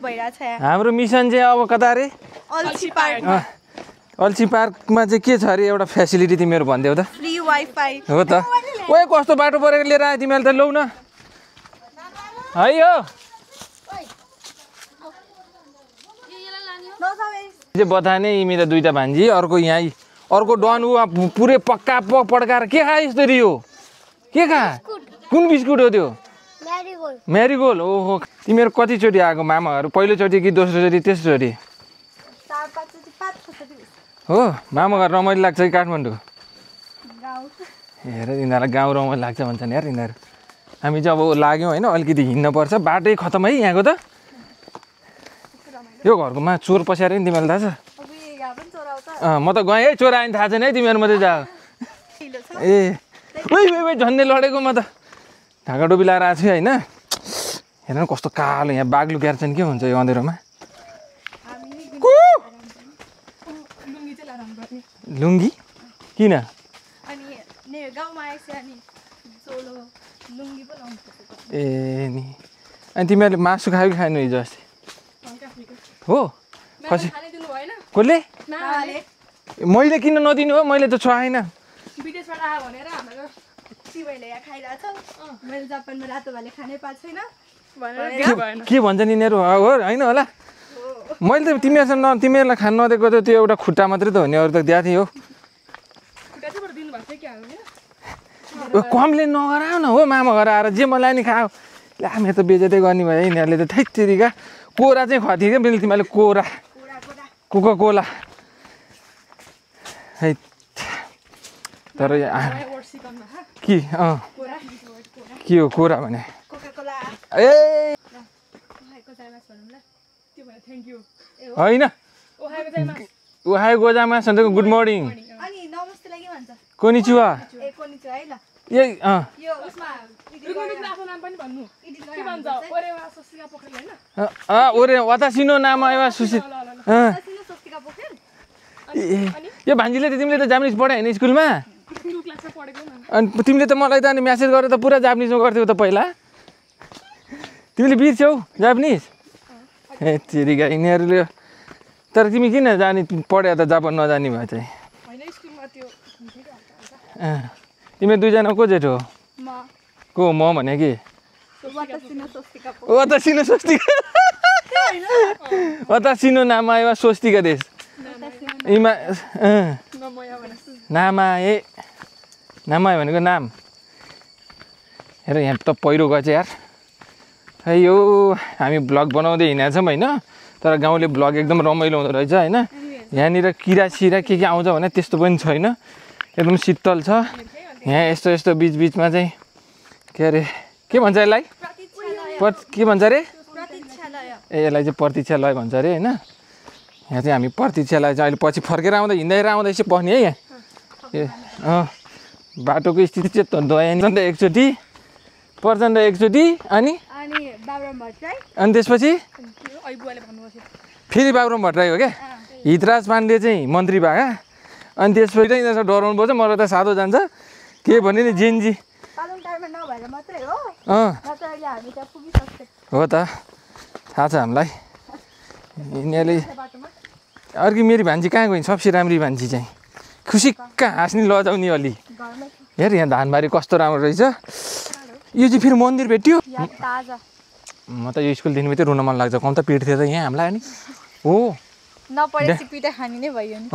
भइराछ यहाँ हाम्रो मिसन चाहिँ अब कता रे अल्छी पार्क अल्छी पार्कमा चाहिँ के छ अरे एउटा फेसिलिटी तिमीहरू भनिदेऊ त फ्री वाइफाई हो त ओए कस्तो बाटो परेको लिएर आयो तिमीहरूले त लौ न है यो चाहिँ बताने यिमी त दुईटा भान्जी अर्को यहाँ अर्को डन ऊ पुरै पक्का पड्काएर के खायो यस्तो रियो के खा कुन बिस्कुट हो त्यो म्यारिगोल्ड ओहो तिमीहरू कतिचोटि आएको मामाहरू पहिलोचोटि कि दोस्रोचोटि तेस्रोचोटि हो मामा घर रमाइलो लाग्छ कि काठमाडौँ हेर यिनीहरूलाई गाउँ रमाइलो लाग्छ भन्छन् यार यिनीहरू हामी चाहिँ अब लाग्यौँ होइन अलिकति हिँड्नुपर्छ बाटै खतम है यहाँको त यो घरकोमा चोर पस्याएर नि तिमीहरूलाई थाहा छ म त गएँ है चोर आयो नि थाहा छैन है तिमीहरू मात्रै जा ए ओइ झन्डै लडेको म त ढाका टोपी लगाएर आएको छु होइन हेर न कस्तो कालो यहाँ बाघ लुकेर चाहिँ के हुन्छ यो अँधेरोमा लुङ्गी किन ए नि अनि तिमीहरूले मासु खायो कि खानु हिजो अस्ति हो खसी कसले मैले किन नदिनु हो मैले त छाएन के भन्छन् यिनीहरू हो होइन होला मैले त तिमीहरूलाई खानु नदिएको त त्यो एउटा खुट्टा मात्रै त हो नि अरू त दिएको थिएँ हो कम्प्लेन नगराउ न हो मामा घर आएर जे मलाई नि खाऊ ला मेरो त बेजेतै गर्ने भयो यिनीहरूले त थैत्तिरिका कोरा चाहिँ खथ्यो क्या बेलु तिमीहरूले कोरा कोका कोला है तर के के हो कोरा भने ए होइन ओहायो गोजामास भन्छ गुड मर्निङ कोनिचिवा ए ओरे वातासिनो नाम आयो सुसी यो भान्जीले त तिमीले त जापानिज पढायो होइन स्कुलमा अनि तिमीले त मलाई त अनि म्यासेज गरेर त पुरा जापानिजमा गर्थ्यौ त पहिला तिमीले बिर्स्यौ जापानिज ए तेरिका यिनीहरूले तर तिमी किन जाने पढ्यो त जापान नजाने भयो चाहिँ तिमी दुईजना को जेठो को म भने कि वातासिनो नाम आयो स्वस्तिका देश इमा नामाए नामाए भनेको नाम हेर यहाँ त पहिरो गएछ यार है यो हामी ब्लग बनाउँदै हिँडेको छौँ होइन तर गाउँले ब्लग एकदम रमाइलो हुँदो रहेछ होइन यहाँनिर किरा सिरा के आउँछ भने त्यस्तो पनि छैन एकदम शीतल छ यहाँ यस्तो यस्तो बिचबिचमा चाहिँ के अरे के भन्छ यसलाई के भन्छ अरे ए यसलाई चाहिँ प्रतीक्षालय भन्छ अरे होइन यहाँ चाहिँ हामी प्रतीक्षालय चाहिँ अहिले पछि फर्केर आउँदा हिँडेर आउँदा यसो पस्ने है यहाँ ए बाटोको स्थिति चाहिँ दयानी एकचोटि प्रचण्ड एकचोटि अनि त्यसपछि फेरि बाबुराम भट्टराई हो क्या हितराज पाण्डे चाहिँ मन्त्री भए अनि त्यसपछि यिनीहरू डराउनु पर्छ मलाई त साधो जान्छ के भने नि जेनजी हो त थाहा छ हामीलाई यिनीहरूले अर्की मेरी भान्जी कहाँ गइन् सबसे राम्री भान्जी चाहिँ खुसिक्का हाँस्ने लजाउने अलि हेर यहाँ धानबारी कस्तो राम्रो रहेछ यो चाहिँ फेरि मन्दिर भेट्यो म त यो स्कुलदेखि मात्रै रुन मन लाग्छ कम त पिट्थ्यो त यहाँ हामीलाई अनि हो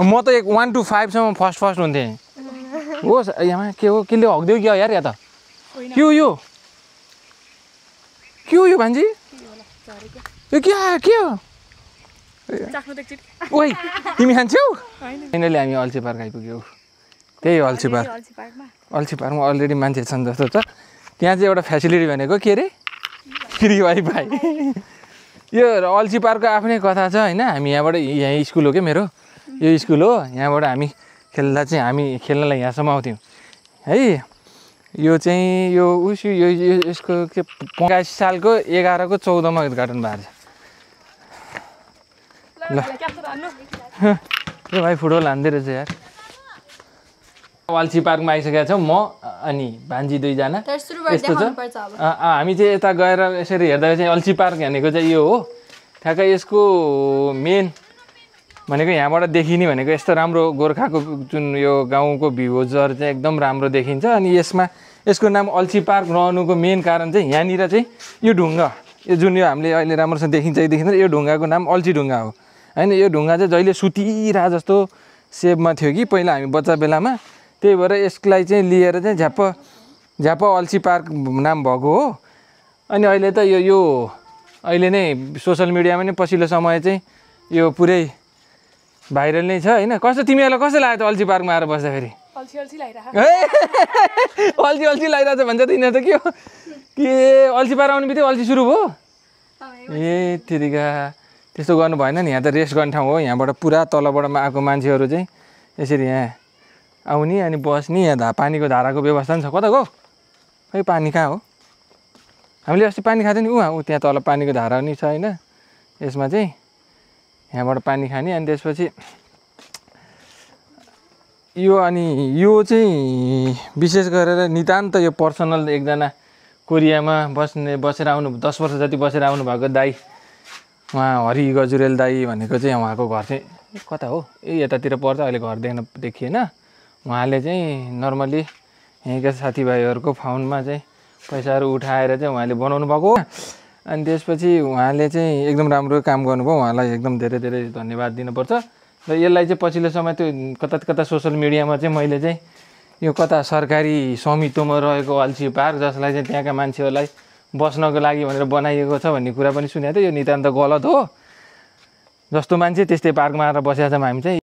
म त 1 to 5 सम्म फर्स्ट हुन्थेँ होस् यहाँ के हो केले हग्दियो क्या यार या त के हो यो भान्जी यो के हो ओइ तिमी खान्छौ फाइनली हामी अल्छी पार्क आइपुग्यौ त्यही अल्छी पार्कमा अलरेडी मान्छे छन् जस्तो छ त्यहाँ चाहिँ एउटा फेसिलिटी भनेको के अरे फ्री वाइफाई यो अल्छी पार्कको आफ्नै कथा छ होइन हामी यहाँबाट यहाँ स्कुल हो क्या मेरो यो स्कुल हो यहाँबाट हामी खेल्दा चाहिँ हामी खेल्नलाई यहाँसम्म आउँथ्यौँ है यो चाहिँ यो यसको के 85 सालको 11 को 14 मा उद्घाटन भएको छ ल यो भाइ फुटबल हान्दै रहेछ यार अल्छी पार्कमा आइसकेका छौँ म अनि भान्जी दुईजना यस्तो छ हामी चाहिँ यता गएर यसरी हेर्दा चाहिँ अल्छी पार्क भनेको चाहिँ यो हो ठ्याक्कै यसको मेन भनेको यहाँबाट देखिने भनेको यस्तो राम्रो गोर्खाको जुन यो गाउँको भ्यूजहरू चाहिँ एकदम राम्रो देखिन्छ। अनि यसको नाम अल्छी पार्क रहनुको मेन कारण चाहिँ यहाँनिर चाहिँ यो ढुङ्गा, यो जुन यो हामीले अहिले राम्रोसँग देखिन्छ कि देखिँदैन, यो ढुङ्गाको नाम अल्छी ढुङ्गा हो होइन। यो ढुङ्गा चाहिँ जहिले सुतिरह जस्तो सेपमा थियो कि पहिला हामी बच्चा बेलामा, त्यही भएर यसलाई चाहिँ लिएर चाहिँ झ्याप्प अल्छी पार्क नाम भएको हो। अनि अहिले त यो अहिले नै सोसल मिडियामा नै पछिल्लो समय चाहिँ यो पुरै भाइरल नै छ होइन। कस्तो तिमीहरूलाई कस्तो लाग्यो त अल्छी पार्कमा आएर बस्दाखेरि? अल्छी लागिरहेको अल्छी लागिरहेको छ भन्छ त यिनीहरू त के हो के अल्छी पार्क आउने बित्तिकै अल्छी सुरु भयो? ए त्यतिका त्यस्तो गर्नु भएन नि। यहाँ त रेस्ट गर्ने ठाउँ हो, यहाँबाट पुरा तलबाट आएको मान्छेहरू चाहिँ यसरी यहाँ आउने अनि बस्ने। यहाँ पानीको धाराको व्यवस्था पनि छ। कता गयो खै पानी कहाँ हो? हामीले अस्ति पानी खाँथ्यो नि ऊ त्यहाँ तल पानीको धारा पनि छ होइन। यसमा चाहिँ यहाँबाट पानी खाने अनि त्यसपछि यो चाहिँ विशेष गरेर नितान्त यो पर्सनल एकजना कोरियामा बसेर आउनु 10 वर्ष जति बसेर आउनु भएको दाई, उहाँ हरि गजुरेल दाई भनेको चाहिँ उहाँको घर चाहिँ कता हो यतातिर पर्छ, अहिले घर देखिएन। उहाँले चाहिँ नर्मली यहीँका साथीभाइहरूको फाउन्डमा चाहिँ पैसाहरू उठाएर चाहिँ उहाँले बनाउनु भएको। अनि त्यसपछि उहाँले चाहिँ एकदम राम्रो काम गर्नुभयो, उहाँलाई एकदम धेरै धेरै धन्यवाद दिनुपर्छ। र यसलाई चाहिँ पछिल्लो समय त्यो कता सोसल मिडियामा चाहिँ मैले चाहिँ यो कता सरकारी स्वामित्वमा रहेको अल्छी पार्क जसलाई चाहिँ त्यहाँका मान्छेहरूलाई बस्नको लागि भनेर बनाइएको छ भन्ने कुरा पनि सुनेको थियो। यो नितान्त गलत हो। जस्तो मान्छे त्यस्तै पार्कमा आएर बसेका छौँ हामी चाहिँ।